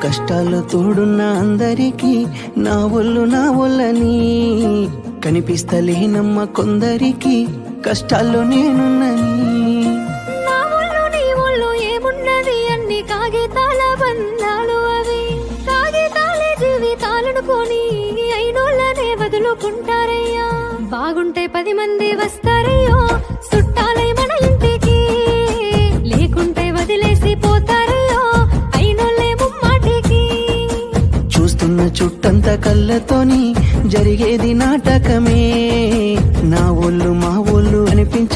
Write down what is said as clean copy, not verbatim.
కష్టాలు తోడున్న అందరికీ నా ఒళ్ళని కనిపిస్తలేనమ్మ కొందరికి కష్టాల్లో నేనున్నని. నా ఒళ్ళు నీ ఒళ్ళు ఏమున్నది అన్ని కాగితాల బంధాలు, అవి కాగితాలే జీవితాలనుకొని అయినోళ్ళనే వదులుకుంటారయ్యా. బాగుంటే 10 మంది వస్తారయ్యో చుట్టాలై మన ఇంటికి, లేకుంటే వదిలేసి పోతారయ్యో అయినోళ్ళే ముమ్మాటికి. చూస్తున్న చుట్టంత కళ్ళతోని జరిగేది నాటకమే, నా ఒళ్ళు మా ఒళ్ళు అనిపించి